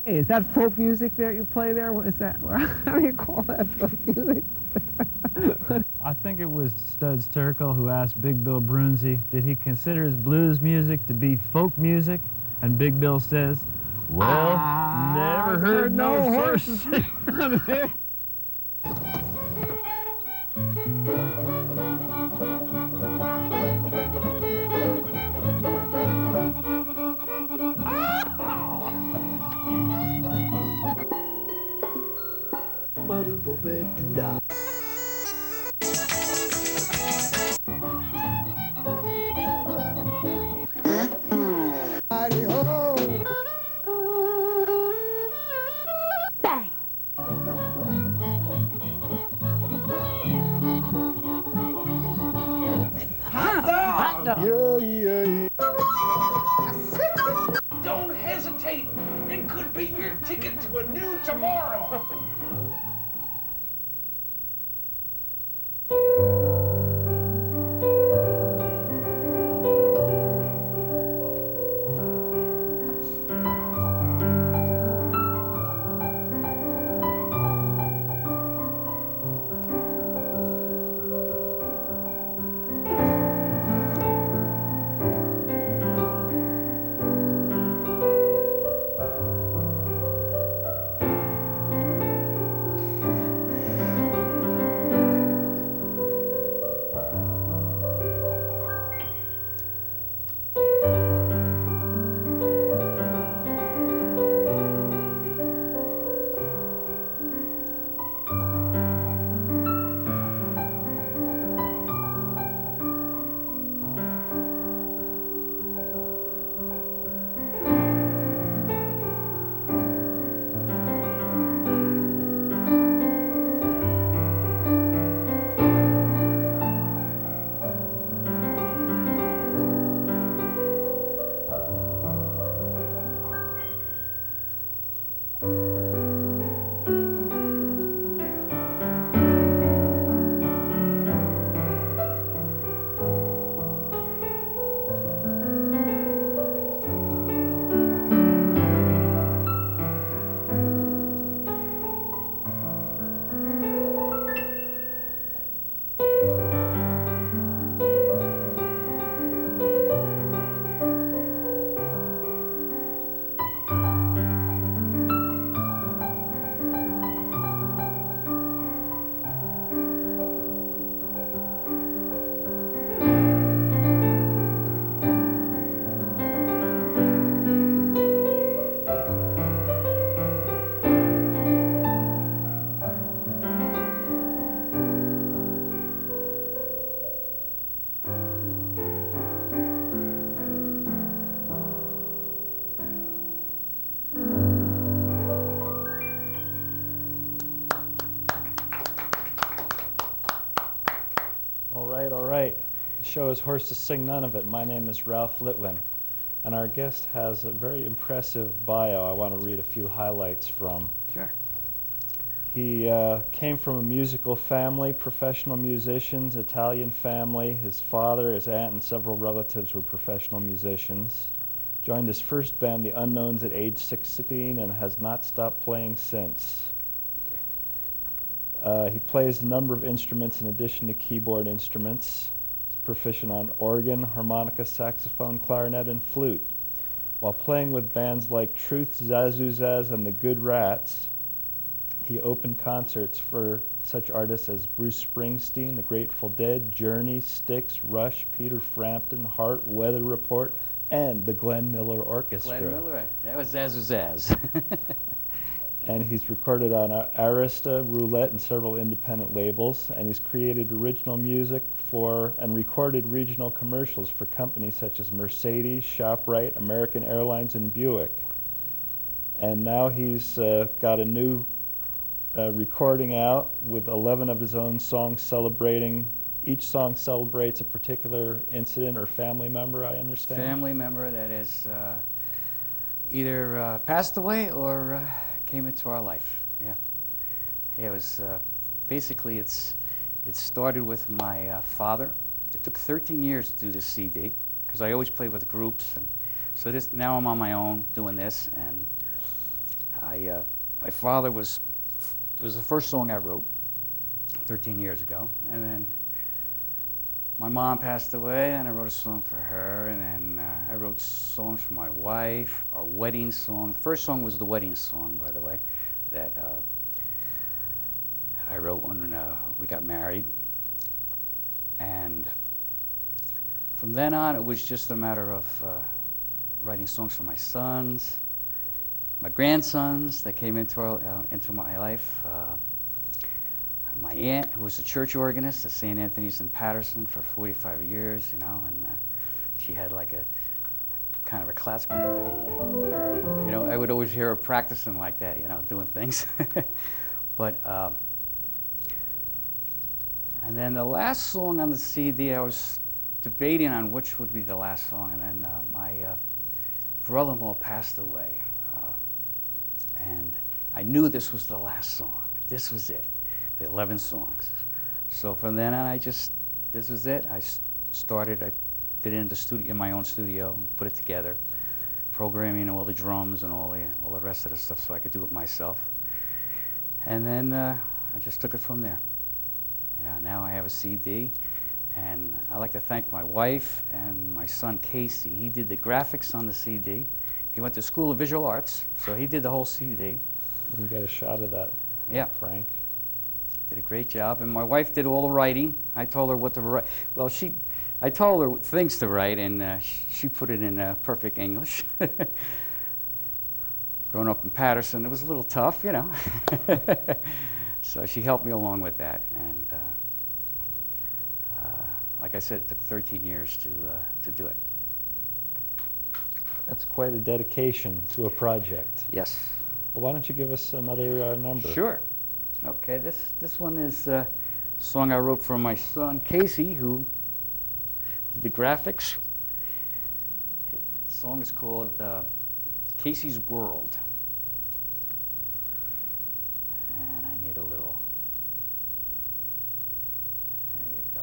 Hey, is that folk music that you play there? What is that? How do you call that folk music? I think it was Studs Terkel who asked Big Bill Brunzi, did he consider his blues music to be folk music? And Big Bill says, well, never heard no horses. Don't hesitate. It could be your ticket to a new tomorrow. All right. The show is Horses Sing None of It. My name is Ralph Litwin, and our guest has a very impressive bio I want to read a few highlights from. Sure. He came from a musical family, professional musicians, Italian family. His father, his aunt, and several relatives were professional musicians. Joined his first band, The Unknowns, at age 16 and has not stopped playing since. He plays a number of instruments in addition to keyboard instruments. He's proficient on organ, harmonica, saxophone, clarinet, and flute. While playing with bands like Truth, Zazuzaz, and the Good Rats, he opened concerts for such artists as Bruce Springsteen, the Grateful Dead, Journey, Styx, Rush, Peter Frampton, Heart, Weather Report, and the Glenn Miller Orchestra. Glenn Miller, that was Zazuzaz. And he's recorded on Arista, Roulette, and several independent labels, and he's created original music for and recorded regional commercials for companies such as Mercedes, ShopRite, American Airlines, and Buick. And now he's got a new recording out with 11 of his own songs celebrating. Each song celebrates a particular incident or family member, I understand? Family member that has either passed away or came into our life. Yeah. It was basically it started with my father. It took 13 years to do this CD because I always played with groups, and so now I'm on my own doing this. And My father was, it was the first song I wrote 13 years ago, and then my mom passed away, and I wrote a song for her, and then I wrote songs for my wife, our wedding song. The first song was the wedding song, by the way, that I wrote when we got married. And from then on, it was just a matter of writing songs for my sons, my grandsons that came into my life. My aunt, who was a church organist at St. Anthony's in Patterson for 45 years, you know, and she had like a kind of a classical. You know, I would always hear her practicing like that, you know, doing things. But, and then the last song on the CD, I was debating on which would be the last song, and then my brother-in-law passed away. And I knew this was the last song. This was it. The 11 songs. So from then on, this was it. I did it in the studio, in my own studio, and put it together, programming all the drums and all the rest of the stuff, so I could do it myself. And then I just took it from there. You know, now I have a CD, and I like to thank my wife and my son Casey. He did the graphics on the CD. He went to School of Visual Arts, so he did the whole CD. We got a shot of that. Yeah, Frank. Did a great job, and my wife did all the writing. I told her what to write. Well, I told her things to write, and she put it in perfect English. Growing up in Patterson, it was a little tough, you know. So she helped me along with that, and like I said, it took 13 years to do it. That's quite a dedication to a project. Yes. Well, why don't you give us another number? Sure. Okay, this one is a song I wrote for my son Casey, who did the graphics. The song is called Casey's World. And I need a little, there you go.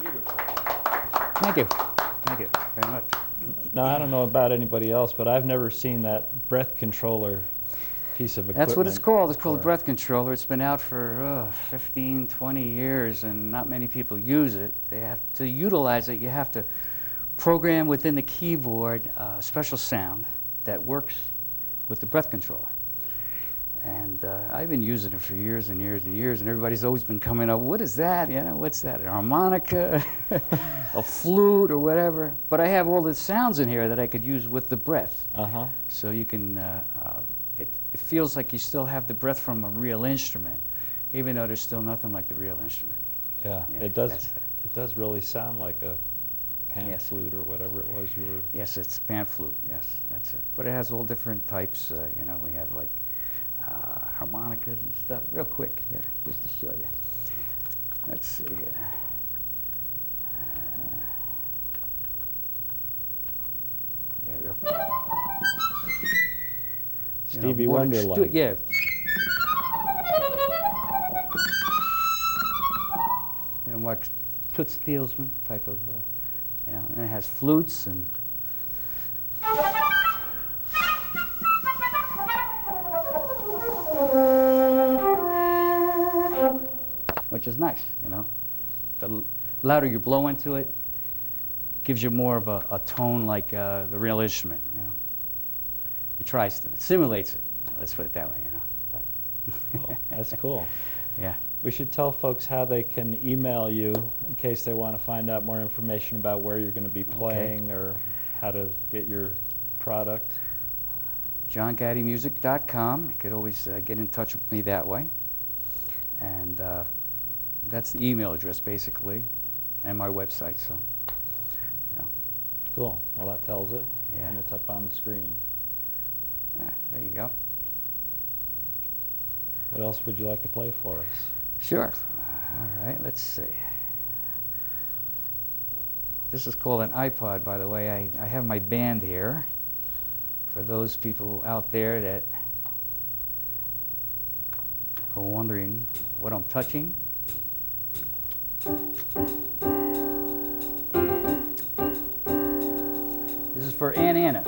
Beautiful. Thank you. Thank you very much. Now, I don't know about anybody else, but I've never seen that breath controller piece of equipment. That's what it's called. It's called a before. breath controller. It's been out for 15, 20 years, and not many people use it. They have to utilize it. You have to program within the keyboard a special sound that works with the breath controller. And I've been using it for years and years and years, and everybody's always been coming up, what is that? You know, what's that? An harmonica, a flute, or whatever. But I have all the sounds in here that I could use with the breath. Uh-huh. So you can, it feels like you still have the breath from a real instrument, even though there's still nothing like the real instrument. Yeah, Yeah, it does. that's the- It does really sound like a pan Yes. flute or whatever it was you were. Yes, it's pan flute, yes, that's it. But it has all different types, you know, we have like harmonicas and stuff. Real quick here, just to show you. Let's see here. Yeah, real Stevie more Wonder like. yeah. You know, more Toots Thielsman type of, you know, and it has flutes and. Which is nice, you know. The louder you blow into it, gives you more of a tone like the real instrument, you know. It tries to, it simulates it, let's put it that way, you know. But Cool. That's cool. yeah. We should tell folks how they can email you in case they want to find out more information about where you're going to be playing or how to get your product. JohnGattiMusic.com. You could always get in touch with me that way. And that's the email address, basically, and my website, so, yeah. Cool. Well, that tells it. Yeah. And it's up on the screen. Yeah, there you go. What else would you like to play for us? Sure. All right, let's see. This is called an iPod, by the way. I have my band here. For those people out there that are wondering what I'm touching. This is for Aunt Anna.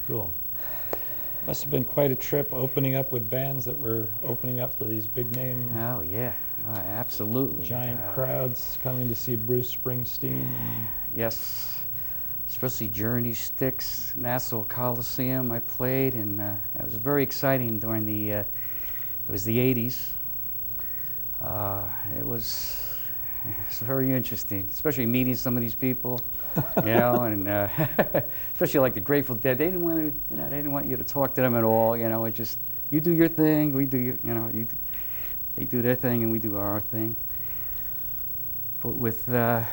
Cool. Must have been quite a trip opening up with bands that were opening up for these big name, Oh, yeah, absolutely. giant crowds coming to see Bruce Springsteen. Yes, especially Journey, Styx, Nassau Coliseum I played, and it was very exciting during it was the 80s. It was very interesting, especially meeting some of these people, you know, and especially like the Grateful Dead. They didn't want to, they didn't want you to talk to them at all. It just, you do your thing, we do they do their thing, and we do our thing. But with Zazu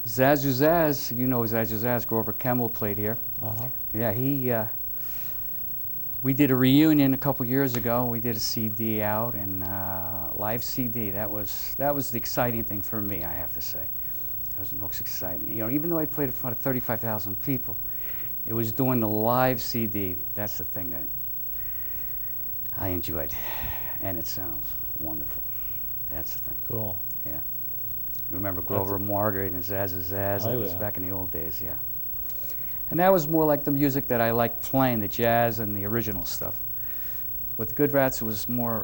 Zaz, Zazu Zaz, Grover Kemmel played here. Uh-huh. Yeah, we did a reunion a couple years ago. We did a CD out, and live CD. That was the exciting thing for me, I have to say. That was the most exciting. Even though I played in front of 35,000 people, it was doing the live CD. That's the thing that I enjoyed, and it sounds wonderful. That's the thing. Cool. Yeah. Remember Grover Margaret and Zaz Zaz? Oh, That was yeah. back in the old days, yeah. And that was more like the music that I liked playing, the jazz and the original stuff. With the Good Rats, it was more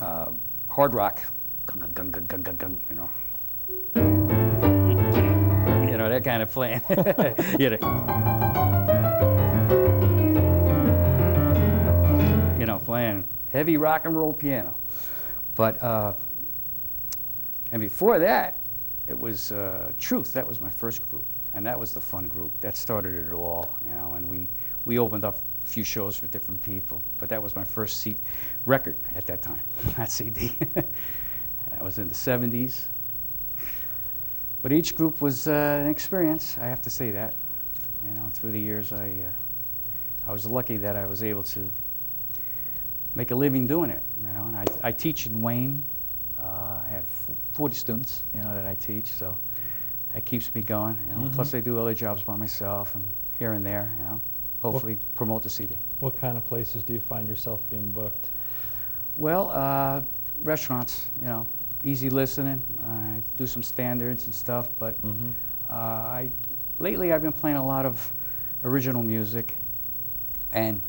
hard rock, gung, gung, gung, gung, gung, gung, that kind of playing. Playing heavy rock and roll piano. But and before that, it was Truth. That was my first group. And that was the fun group. That started it all, and we opened up a few shows for different people. But that was my first record at that time, not CD. That was in the 70s. But each group was an experience, I have to say that. Through the years, I was lucky that I was able to make a living doing it, and I teach in Wayne. I have 40 students, that I teach, so that keeps me going, Plus I do other jobs by myself and here and there, hopefully promote the CD. What kind of places do you find yourself being booked? Well, restaurants, easy listening. I do some standards and stuff, but lately I've been playing a lot of original music, and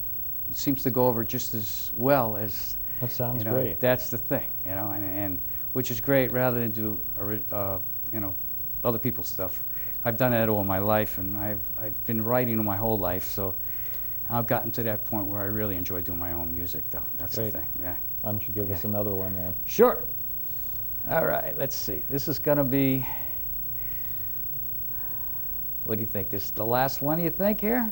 it seems to go over just as well as. That sounds great. That's the thing, and which is great rather than do other people's stuff. I've done that all my life, and I've been writing my whole life, so I've gotten to that point where I really enjoy doing my own music, though. That's Great. the thing, yeah. Why don't you give us another one then? Sure. All right, let's see. This is going to be, what do you think? This is the last one, you think, here?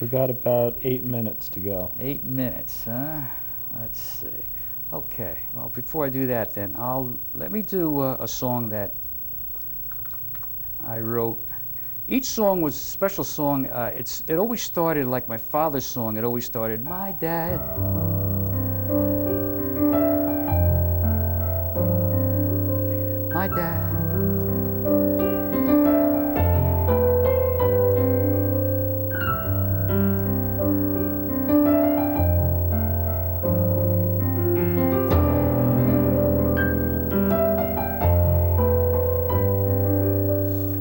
We got about 8 minutes to go. 8 minutes, huh? Let's see. Okay, well, before I do that, then, let me do a song that I wrote. Each song was a special song. It always started like my father's song. It always started, my dad. My dad.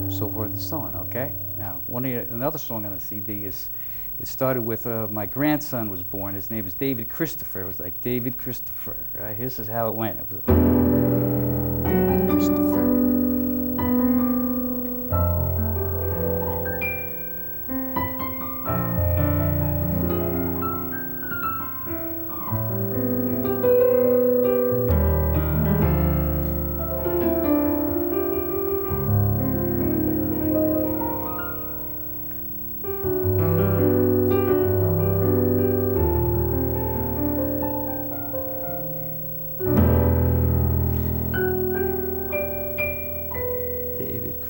So forth and so on, okay? Now, another song on the CD is, it started with my grandson was born. His name is David Christopher. It was like David Christopher, right? This is how it went. It was David Christopher.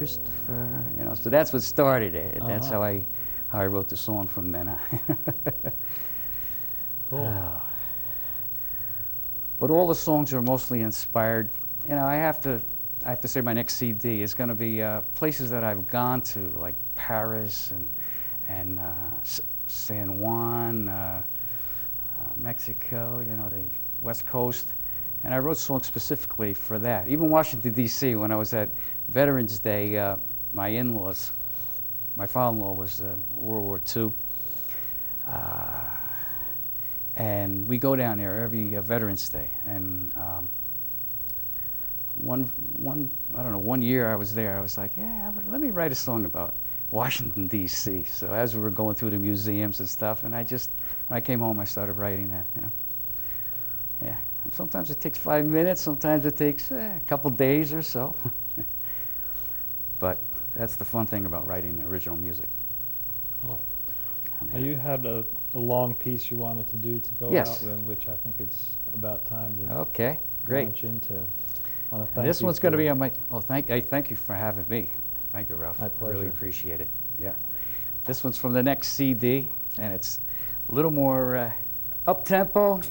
Christopher, so that's what started it. That's how I wrote the song from then on. Cool. But all the songs are mostly inspired. I have to say my next CD is going to be places that I've gone to, like Paris and San Juan, Mexico, the West Coast. And I wrote songs specifically for that. Even Washington, D.C., when I was at Veterans Day, my in-laws My father-in-law was World War II. And we go down there every Veterans Day. And I don't know, one year I was there, I was like, yeah, let me write a song about Washington, D.C. So as we were going through the museums and stuff, and when I came home, I started writing that, you know. Yeah, and sometimes it takes 5 minutes, sometimes it takes a couple days or so. But that's the fun thing about writing original music. Cool. I mean, Now you had a long piece you wanted to do to go Yes. out with, which I think it's about time to okay, great. launch into. I want to And thank this you one's going to for- be on my, thank you for having me. Thank you, Ralph. My I really pleasure. appreciate it, yeah. This one's from the next CD, and it's a little more up-tempo,